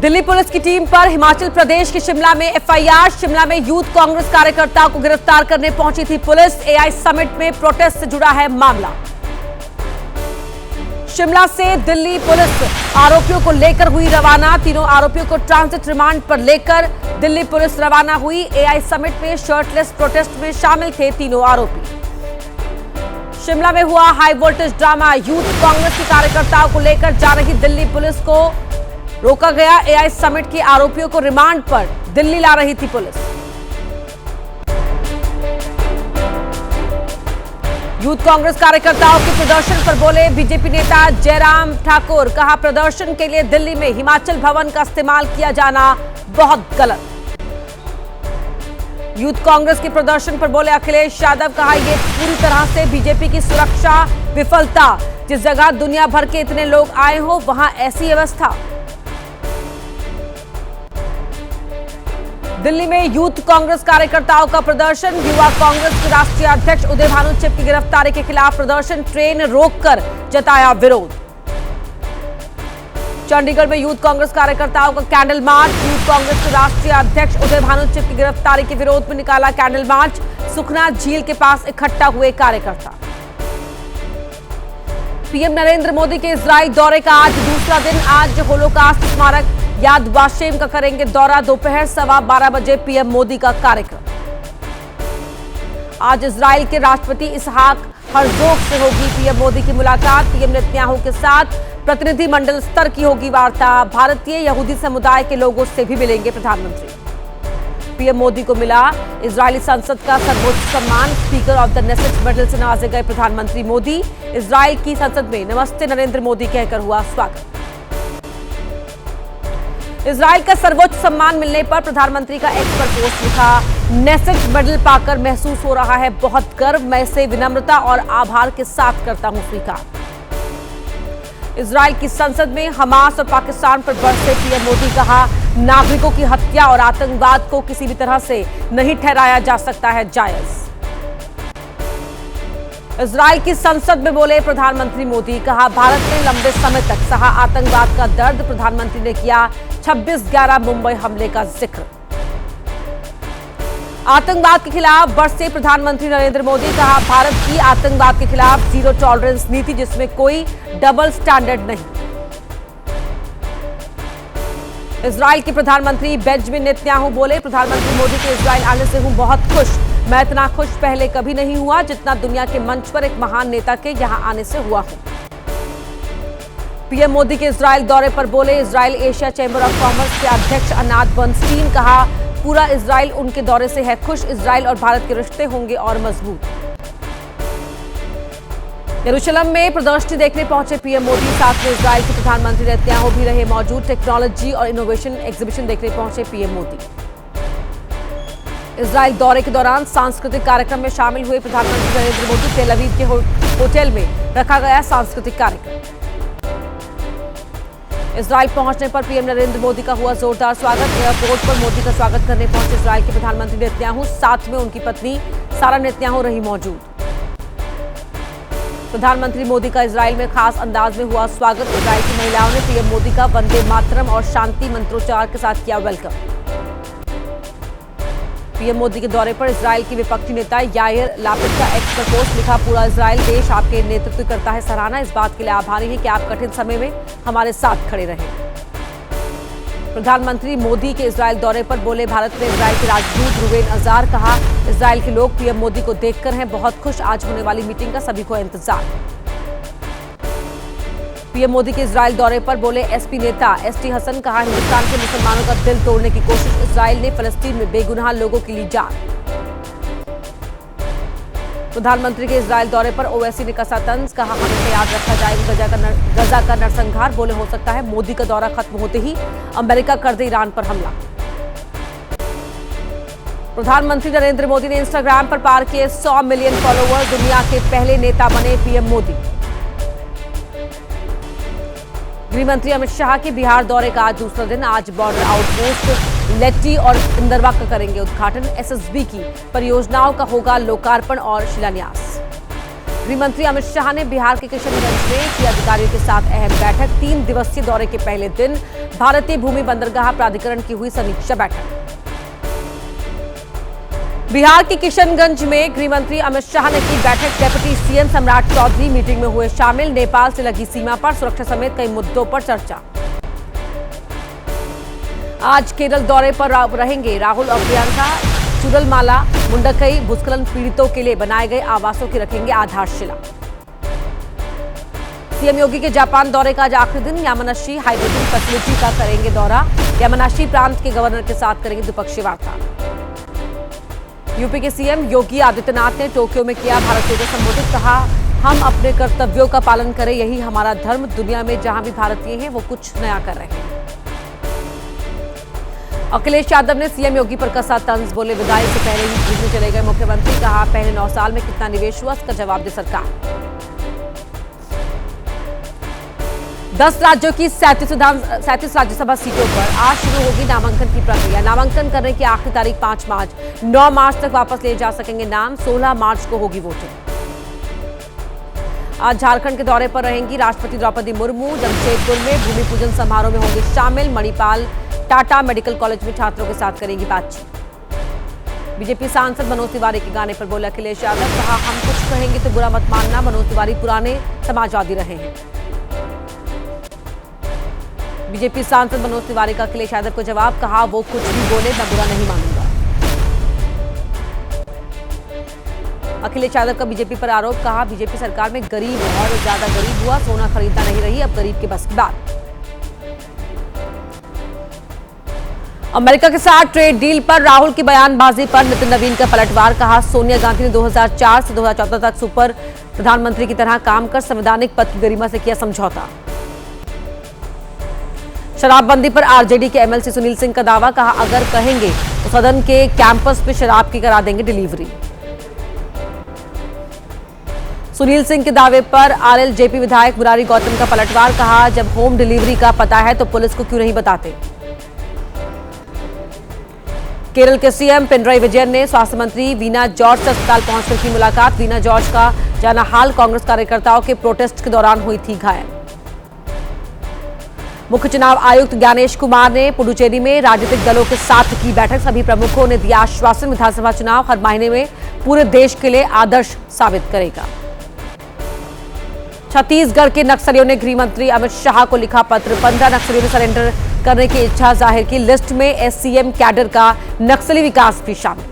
Delhi police की team पर हिमाचल प्रदेश के शिमला में एफआईआर। शिमला में यूथ कांग्रेस कार्यकर्ताओं को गिरफ्तार करने पहुंची थी पुलिस। एआई समिट में प्रोटेस्ट से जुड़ा है मामला। शिमला से दिल्ली पुलिस आरोपियों को लेकर हुई रवाना। तीनों आरोपियों को ट्रांजिट रिमांड पर लेकर दिल्ली पुलिस रवाना हुई। एआई समिट में शर्टलेस प्रोटेस्ट में शामिल थे तीनों आरोपी। शिमला में हुआ high voltage drama. Youth Congress के कार्यकर्ताओं को लेकर जा रही दिल्ली पुलिस को रोका गया। एआई समिट के आरोपियों को रिमांड पर दिल्ली ला रही थी पुलिस। यूथ कांग्रेस कार्यकर्ताओं के प्रदर्शन पर बोले बीजेपी नेता जयराम ठाकुर। कहा, प्रदर्शन के लिए दिल्ली में हिमाचल भवन का इस्तेमाल किया जाना बहुत गलत। यूथ कांग्रेस के प्रदर्शन पर बोले अखिलेश यादव। कहा, यह पूरी तरह से बीजेपी की सुरक्षा विफलता। जिस जगह दुनिया भर के इतने लोग आए हो वहां ऐसी व्यवस्था। दिल्ली में यूथ कांग्रेस कार्यकर्ताओं का प्रदर्शन। युवा कांग्रेस के राष्ट्रीय अध्यक्ष उदय भानुचिप की गिरफ्तारी के खिलाफ प्रदर्शन। ट्रेन रोककर जताया विरोध। चंडीगढ़ में यूथ कांग्रेस कार्यकर्ताओं का कैंडल मार्च। यूथ कांग्रेस के राष्ट्रीय अध्यक्ष उदय भानुचिप की गिरफ्तारी के विरोध में निकाला कैंडल मार्च। सुखना झील के पास इकट्ठा हुए कार्यकर्ता। पीएम नरेंद्र मोदी के इजराइल दौरे का आज दूसरा दिन। आज होलोकास्ट स्मारक याद वाशेम का करेंगे दौरा। दोपहर 12:15 बजे पीएम मोदी का कार्यक्रम। आज इजराइल के राष्ट्रपति इसहाक हर्जोग से होगी पीएम मोदी की मुलाकात। पीएम नेतन्याहू के साथ प्रतिनिधिमंडल स्तर की होगी वार्ता। भारतीय यहूदी समुदाय के लोगों से भी मिलेंगे प्रधानमंत्री। पीएम मोदी को मिला इजरायली संसद का सर्वोच्च सम्मान। Speaker of the Knesset medal से नवाजे गए प्रधानमंत्री मोदी। इजराइल की संसद में नमस्ते नरेंद्र मोदी कहकर हुआ स्वागत। इजराइल का सर्वोच्च सम्मान मिलने पर प्रधानमंत्री का एक्स पर पोस्ट लिखा, नेसेट मेडल पाकर महसूस हो रहा है बहुत गर्व। मैं इसे विनम्रता और आभार के साथ करता हूं स्वीकार। इजराइल की संसद में हमास और पाकिस्तान पर बरसे पीएम मोदी। कहा, नागरिकों की हत्या और आतंकवाद को किसी भी तरह से नहीं ठहराया जा सकता है जायज। इजराइल की संसद में बोले प्रधानमंत्री मोदी। कहा, भारत ने लंबे समय तक सहा आतंकवाद का दर्द। प्रधानमंत्री ने किया 26/11 मुंबई हमले का जिक्र। आतंकवाद के खिलाफ बरसे प्रधानमंत्री नरेंद्र मोदी। कहा, भारत की आतंकवाद के खिलाफ जीरो टॉलरेंस नीति जिसमें कोई डबल स्टैंडर्ड नहीं। इजराइल के प्रधानमंत्री बेंजामिन नेतन्याहू बोले, प्रधानमंत्री मोदी के इजराइल आने से हूं बहुत खुश। मैं इतना खुश पहले कभी नहीं हुआ जितना दुनिया के मंच पर एक महान नेता के यहां आने से हुआ हूं। पीएम मोदी के इजराइल दौरे पर बोले Israel Asia chamber of commerce के अध्यक्ष अनाद बर्नस्टीन। कहा, पूरा इजराइल उनके दौरे से है खुश। इजराइल और भारत के रिश्ते होंगे और मजबूत। यरूशलेम में प्रदर्शनी देखने पहुंचे पीएम मोदी। साथ में इजराइल के प्रधानमंत्री नेतन्याहू भी रहे मौजूद। टेक्नोलॉजी और इनोवेशन एग्जीबिशन देखने पहुंचे पीएम मोदी। इजराइल दौरे के दौरान सांस्कृतिक कार्यक्रम में शामिल हुए प्रधानमंत्री नरेंद्र मोदी। तेल अवीव के होटल में रखा गया सांस्कृतिक कार्यक्रम। इजराइल पहुंचने पर पीएम नरेंद्र मोदी का हुआ जोरदार स्वागत। एयरपोर्ट पर मोदी का स्वागत करने पहुंचे इजराइल के प्रधानमंत्री नेतन्याहू। साथ में उनकी पत्नी सारा नेतन्याहू रही मौजूद। प्रधानमंत्री मोदी का इजराइल में खास अंदाज में हुआ स्वागत। इजराइल की महिलाओं ने पीएम मोदी का वंदे मातरम और शांति मंत्रोच्चार के साथ किया वेलकम। पीएम मोदी के दौरे पर इजराइल के विपक्षी नेता याइर लापिड का एक्स पर पोस्ट लिखा, पूरा इजराइल देश आपके नेतृत्व करता है सराहना। इस बात के लिए आभारी है कि आप कठिन समय में हमारे साथ खड़े रहे। प्रधानमंत्री मोदी के इजराइल दौरे पर बोले भारत में इजराइल के राजदूत रुवेन अजार। कहा, इजराइल के लोग पीएम मोदी को देखकर हैं बहुत खुश। आज होने वाली मीटिंग का सभी को इंतजार। पीएम मोदी के इजराइल दौरे पर बोले एसपी नेता एसटी हसन। कहा, हिंदुस्तान के मुसलमानों का दिल तोड़ने की कोशिश। इजराइल ने फलस्तीन में बेगुनाह लोगों की ली जान। प्रधानमंत्री के इजराइल दौरे पर ओवैसी ने कसा तंज। कहा, हमेशा याद रखा जाएगा गजा का नरसंहार। बोले, हो सकता है मोदी का दौरा खत्म होते ही अमेरिका कर दे ईरान पर हमला। प्रधानमंत्री नरेंद्र मोदी ने इंस्टाग्राम पर पार किए 100 मिलियन फॉलोअर। दुनिया के पहले नेता बने पीएम मोदी। गृहमंत्री अमित शाह के बिहार दौरे का आज दूसरा दिन। आज बॉर्डर आउटपोस्ट लेट्टी और इंदरवा का करेंगे उद्घाटन। एसएसबी की परियोजनाओं का होगा लोकार्पण और शिलान्यास। गृह मंत्री अमित शाह ने बिहार के किशनगंज में की अधिकारियों के साथ अहम बैठक। 3 दिवसीय दौरे के पहले दिन भारतीय भूमि बंदरगाह प्राधिकरण की हुई समीक्षा बैठक। बिहार के किशनगंज में गृह मंत्री अमित शाह ने की बैठक। डिप्टी सीएम सम्राट चौधरी मीटिंग में हुए शामिल। नेपाल से लगी सीमा पर सुरक्षा समेत कई मुद्दों पर चर्चा। आज केरल दौरे पर रहेंगे राहुल और प्रियंका। चुडलमाला मुंडकई भूस्खलन पीड़ितों के लिए बनाए गए आवासों की रखेंगे आधारशिला। सीएम योगी के जापान दौरे का आज आखिरी दिन। यामानाशी हाइड्रोजन फैसिलिटी का करेंगे दौरा। यामानाशी प्रांत के गवर्नर के साथ करेंगे द्विपक्षीय वार्ता। यूपी के सीएम योगी आदित्यनाथ ने टोक्यो में किया भारतीयों को संबोधित। कहा, हम अपने कर्तव्यों का पालन करें, यही हमारा धर्म। दुनिया में जहां भी भारतीय हैं वो कुछ नया कर रहे हैं। अखिलेश यादव ने सीएम योगी पर कसा तंज। बोले, विदाई से पहले ही घूमने चले गए मुख्यमंत्री। कहा, पहले 9 साल में कितना निवेश हुआ, इसका जवाब दे सरकार। 10 राज्यों की 37 राज्यसभा सीटों पर आज शुरू होगी नामांकन की प्रक्रिया। नामांकन करने की आखिरी तारीख 5 मार्च। 9 मार्च तक वापस ले जा सकेंगे नाम। 16 मार्च को होगी वोटिंग। आज झारखंड के दौरे पर रहेंगी राष्ट्रपति द्रौपदी मुर्मू। जमशेदपुर में भूमि पूजन समारोह में होंगे शामिल। मणिपाल टाटा मेडिकल कॉलेज में छात्रों के साथ करेंगी बातचीत। बीजेपी सांसद मनोज तिवारी के गाने पर बोले अखिलेश यादव। कहा, हम कुछ कहेंगे तो बुरा मत मानना। मनोज तिवारी पुराने समाजवादी रहे हैं। बीजेपी सांसद मनोज तिवारी का अखिलेश यादव को जवाब। कहा, वो कुछ भी बोले मैं बुरा नहीं मानूंगा। अखिलेश यादव का बीजेपी पर आरोप। कहा, बीजेपी सरकार में गरीब और ज्यादा गरीब हुआ, सोना खरीदना नहीं रही, अब गरीब के बस की बात। अमेरिका के साथ ट्रेड डील पर राहुल की बयानबाजी पर नितिन नवीन का पलटवार। कहा, सोनिया गांधी ने 2004 से 2014 तक सुपर प्रधानमंत्री की तरह काम कर संवैधानिक पद की गरिमा से किया समझौता। शराबबंदी पर आरजेडी के एमएलसी सुनील सिंह का दावा। कहा, अगर कहेंगे तो सदन के कैंपस पे शराब की करा देंगे डिलीवरी। सुनील सिंह के दावे पर आरएलजेपी विधायक मुरारी गौतम का पलटवार। कहा, जब होम डिलीवरी का पता है तो पुलिस को क्यों नहीं बताते। केरल के सीएम पिनराई विजयन ने स्वास्थ्य मंत्री वीना जॉर्ज से अस्पताल पहुंचकर की मुलाकात। वीना जॉर्ज का जाना हाल कांग्रेस कार्यकर्ताओं के प्रोटेस्ट के दौरान हुई थी घायल। मुख्य चुनाव आयुक्त ज्ञानेश कुमार ने पुडुचेरी में राजनीतिक दलों के साथ की बैठक। सभी प्रमुखों ने दिया आश्वासन, विधानसभा चुनाव हर महीने में पूरे देश के लिए आदर्श साबित करेगा। छत्तीसगढ़ के नक्सलियों ने गृह मंत्री अमित शाह को लिखा पत्र। 15 नक्सलियों ने सरेंडर करने की इच्छा जाहिर की। लिस्ट में एससीएम कैडर का नक्सली विकास भी शामिल।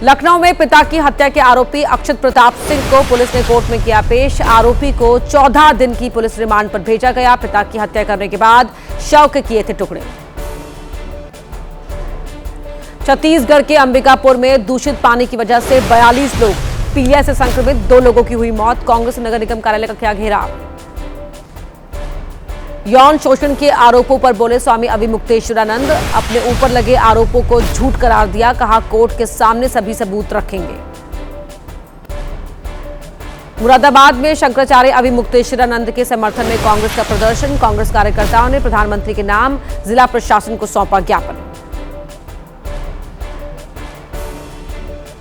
लखनऊ में पिता की हत्या के आरोपी अक्षत प्रताप सिंह को पुलिस ने कोर्ट में किया पेश। आरोपी को 14 दिन की पुलिस रिमांड पर भेजा गया। पिता की हत्या करने के बाद शव के किए थे टुकड़े। छत्तीसगढ़ के अंबिकापुर में दूषित पानी की वजह से 42 लोग पीलिया से संक्रमित, 2 लोगों की हुई मौत। कांग्रेस नगर निगम कार्यालय का किया घेराव। यौन शोषण के आरोपों पर बोले स्वामी अविमुक्तेश्वरानंद। अपने ऊपर लगे आरोपों को झूठ करार दिया। कहा, कोर्ट के सामने सभी सबूत रखेंगे। मुरादाबाद में शंकराचार्य अविमुक्तेश्वरानंद के समर्थन में कांग्रेस का प्रदर्शन। कांग्रेस कार्यकर्ताओं ने प्रधानमंत्री के नाम जिला प्रशासन को सौंपा ज्ञापन।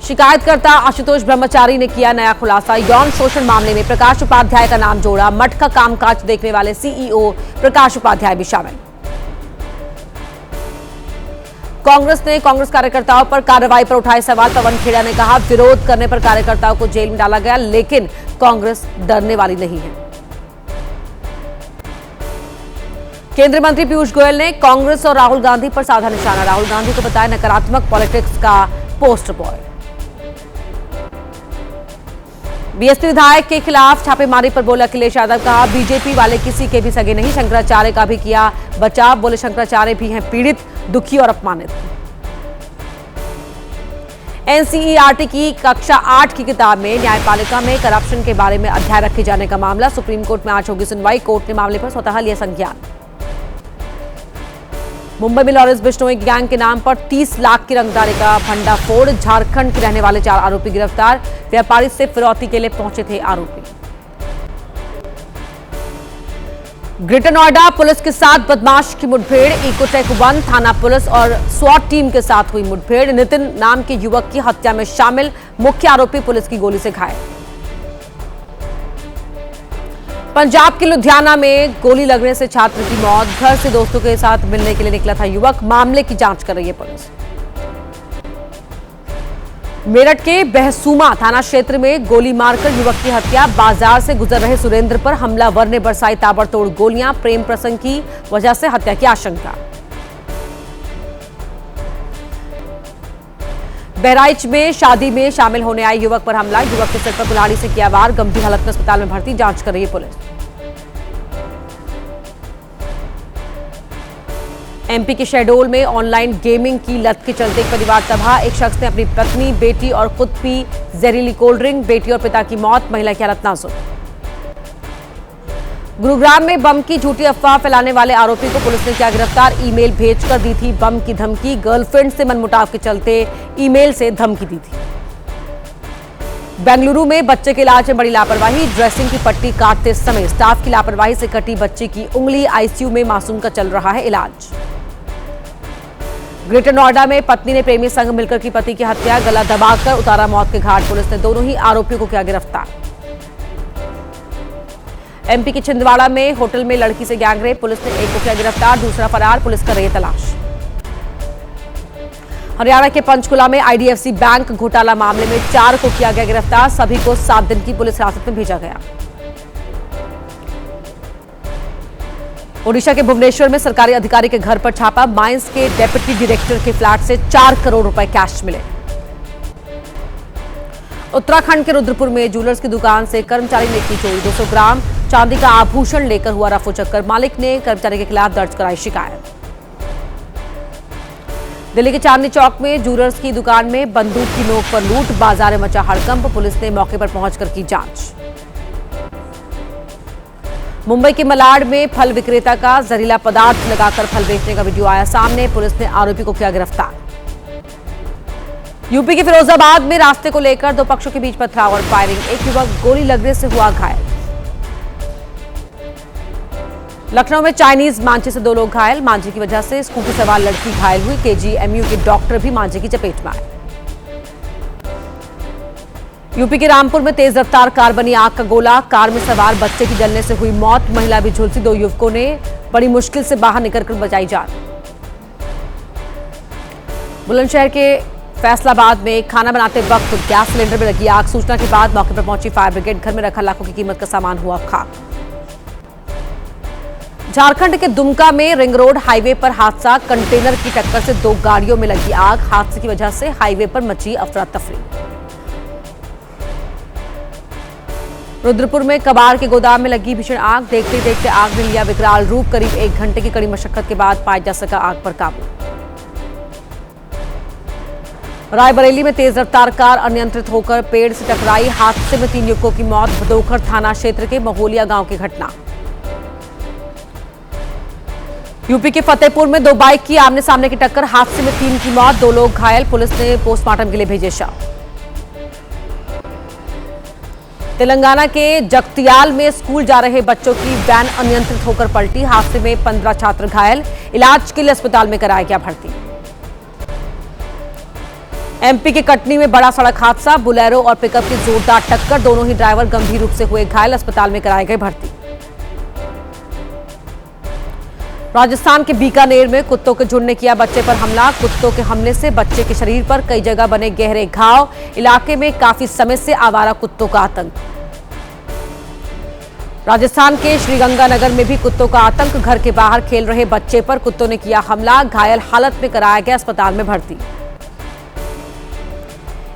शिकायतकर्ता आशुतोष ब्रह्मचारी ने किया नया खुलासा। यौन शोषण मामले में प्रकाश उपाध्याय का नाम जोड़ा। मठ का कामकाज देखने वाले सीईओ प्रकाश उपाध्याय भी शामिल। कांग्रेस ने कांग्रेस कार्यकर्ताओं पर कार्रवाई पर उठाए सवाल। पवन खेड़ा ने कहा, विरोध करने पर कार्यकर्ताओं को जेल में डाला गया, लेकिन कांग्रेस डरने वाली नहीं है। केंद्रीय मंत्री पीयूष गोयल ने कांग्रेस और राहुल गांधी पर साधा निशाना। राहुल गांधी को बताया नकारात्मक पॉलिटिक्स का पोस्टर बॉय। बीएसपी विधायक के खिलाफ छापेमारी पर बोले अखिलेश यादव। कहा, बीजेपी वाले किसी के भी सगे नहीं। शंकराचार्य का भी किया बचाव। बोले, शंकराचार्य भी हैं पीड़ित, दुखी और अपमानित। एनसीईआरटी की कक्षा 8 की किताब में न्यायपालिका में करप्शन के बारे में अध्याय रखे जाने का मामला। सुप्रीम कोर्ट में आज होगी सुनवाई। कोर्ट ने मामले पर स्वतः लिया संज्ञान। मुंबई में लॉरेंस बिश्नोई गैंग के नाम पर 30 लाख की रंगदारी का भंडाफोड़। झारखंड के रहने वाले 4 आरोपी गिरफ्तार। व्यापारी से फिरौती के लिए पहुंचे थे आरोपी। ग्रेटर नोएडा पुलिस के साथ बदमाश की मुठभेड़। इकोटेक 1 थाना पुलिस और स्वाट टीम के साथ हुई मुठभेड़। नितिन नाम के युवक की हत्या में शामिल मुख्य आरोपी पुलिस की गोली से घायल। पंजाब के लुधियाना में गोली लगने से छात्र की मौत। घर से दोस्तों के साथ मिलने के लिए निकला था युवक। मामले की जांच कर रही है पुलिस। मेरठ के बहसूमा थाना क्षेत्र में गोली मारकर युवक की हत्या। बाजार से गुजर रहे सुरेंद्र पर हमलावर ने बरसाई ताबड़तोड़ गोलियां। प्रेम प्रसंग की वजह से हत्या की आशंका। बहराइच में शादी में शामिल होने आए युवक पर हमला। युवक के सिर पर कुल्हाड़ी से किया वार। गंभीर हालत में अस्पताल में भर्ती। जांच कर रही है पुलिस। एमपी के शहडोल में ऑनलाइन गेमिंग की लत के चलते एक परिवार तबाह। एक शख्स ने अपनी पत्नी, बेटी और खुद पी जहरीली कोल्ड ड्रिंक। बेटी और पिता की मौत। महिला की हालत नाजुक। गुरुग्राम में बम की झूठी अफवाह फैलाने वाले आरोपी को पुलिस ने किया गिरफ्तार। ईमेल भेजकर दी थी बम की धमकी। गर्लफ्रेंड से मनमुटाव के चलते ईमेल से धमकी दी थी। बेंगलुरु में बच्चे के इलाज में बड़ी लापरवाही। ड्रेसिंग की पट्टी काटते समय स्टाफ की लापरवाही से कटी बच्चे की उंगली। आईसीयू में मासूम का चल रहा है इलाज। ग्रेटर नोएडा में पत्नी ने प्रेमी संग मिलकर की पति की हत्या। गला दबाकर उतारा मौत के घाट। पुलिस ने दोनों ही आरोपियों को किया गिरफ्तार। एमपी के छिंदवाड़ा में होटल में लड़की से गैंगरेप। पुलिस ने एक को किया गिरफ्तार। दूसरा फरार। पुलिस कर रही है तलाश। हरियाणा के पंचकुला में आईडीएफसी बैंक घोटाला मामले में 4 को किया गया गिरफ्तार। सभी को 7 दिन की पुलिस हिरासत में भेजा गया। ओडिशा के भुवनेश्वर में सरकारी अधिकारी के घर पर छापा। माइंस के डेप्यूटी डायरेक्टर के फ्लैट से 4 करोड़ रुपए कैश मिले। उत्तराखंड के रुद्रपुर में ज्वेलर्स की दुकान से कर्मचारी ने की चोरी। 200 ग्राम चांदी का आभूषण लेकर हुआ रफूचक्कर। मालिक ने कर्मचारी के खिलाफ दर्ज कराई शिकायत। दिल्ली के चांदनी चौक में ज्वेलर्स की दुकान में बंदूक की नोक पर लूट। बाजार में मचा हड़कंप। पुलिस ने मौके पर पहुंचकर की जांच। मुंबई के मलाड में फल विक्रेता का जहरीला पदार्थ लगाकर फल बेचने का वीडियो आया सामने। पुलिस ने आरोपी को किया गिरफ्तार। यूपी के फिरोजाबाद में रास्ते को लेकर 2 पक्षों के बीच पथराव और फायरिंग। एक युवक गोली लगने से हुआ घायल। लखनऊ में चाइनीज मांझे से 2 लोग घायल। मांझे की वजह से स्कूटी सवार लड़की घायल हुई। केजीएमयू के डॉक्टर भी मांझे की चपेट में आए। यूपी के रामपुर में तेज रफ्तार कार बनी आग का गोला। कार में सवार बच्चे की जलने से हुई मौत। महिला भी झुलसी। 2 युवकों ने बड़ी मुश्किल से बाहर निकलकर बचाई जान। बुलंदशहर के फैसलाबाद में खाना बनाते वक्त गैस सिलेंडर में लगी आग। सूचना के बाद मौके पर पहुंची फायर ब्रिगेड। घर में रखा लाखों की कीमत का सामान हुआ खाक। झारखंड के दुमका में रिंग रोड हाईवे पर हादसा। कंटेनर की टक्कर से 2 गाड़ियों में लगी आग। हादसे की वजह से हाईवे पर मची अफरा तफरी। रुद्रपुर में कबाड़ के गोदाम में लगी भीषण आग। देखते देखते आग ने लिया विकराल रूप। करीब 1 घंटे की कड़ी मशक्कत के बाद पाया जा सका आग पर काबू। रायबरेली में तेज रफ्तार कार अनियंत्रित होकर पेड़ से टकराई। हादसे में 3 युवकों की मौत। भदोखर थाना क्षेत्र के महोलिया गांव की घटना। यूपी के फतेहपुर में 2 बाइक की आमने सामने की टक्कर। हादसे में 3 की मौत। 2 लोग घायल। पुलिस ने पोस्टमार्टम के लिए भेजे शव। तेलंगाना के जगतियाल में स्कूल जा रहे बच्चों की वैन अनियंत्रित होकर पलटी। हादसे में 15 छात्र घायल। इलाज के लिए अस्पताल में कराया गया भर्ती। एमपी के कटनी में बड़ा सड़क हादसा। बुलेरो और पिकअप की जोरदार टक्कर। दोनों ही ड्राइवर गंभीर रूप से हुए घायल। अस्पताल में कराए गए भर्ती। राजस्थान के बीकानेर में कुत्तों के झुंड ने किया बच्चे पर हमला। कुत्तों के हमले से बच्चे के शरीर पर कई जगह बने गहरे घाव। इलाके में काफी समय से आवारा कुत्तों का आतंक। राजस्थान के श्रीगंगानगर में भी कुत्तों का आतंक। घर के बाहर खेल रहे बच्चे पर कुत्तों ने किया हमला। घायल हालत में कराया गया अस्पताल में भर्ती।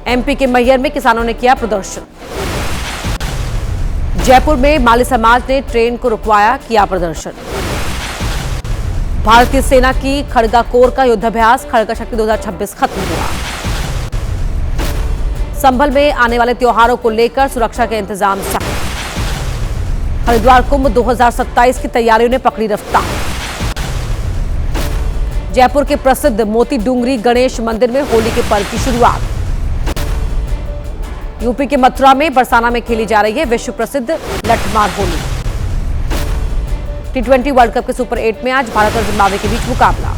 एमपी के मैहर में किसानों ने किया प्रदर्शन। जयपुर में माली समाज ने ट्रेन को रुकवाया, किया प्रदर्शन। भारतीय सेना की खड़गा कोर का युद्धाभ्यास। खड़गा शक्ति 2026 खत्म हुआ। संभल में आने वाले त्योहारों को लेकर सुरक्षा के इंतजाम सख्त। हरिद्वार कुंभ 2027 की तैयारियों ने पकड़ी रफ्तार। जयपुर के प्रसिद्ध मोती डूंगरी गणेश मंदिर में होली के पर्व की शुरुआत। यूपी के मथुरा में बरसाना में खेली जा रही है विश्व प्रसिद्ध Lathmar Holi. T20 world cup के सुपर 8 में आज भारत और जिम्बाब्वे के बीच मुकाबला।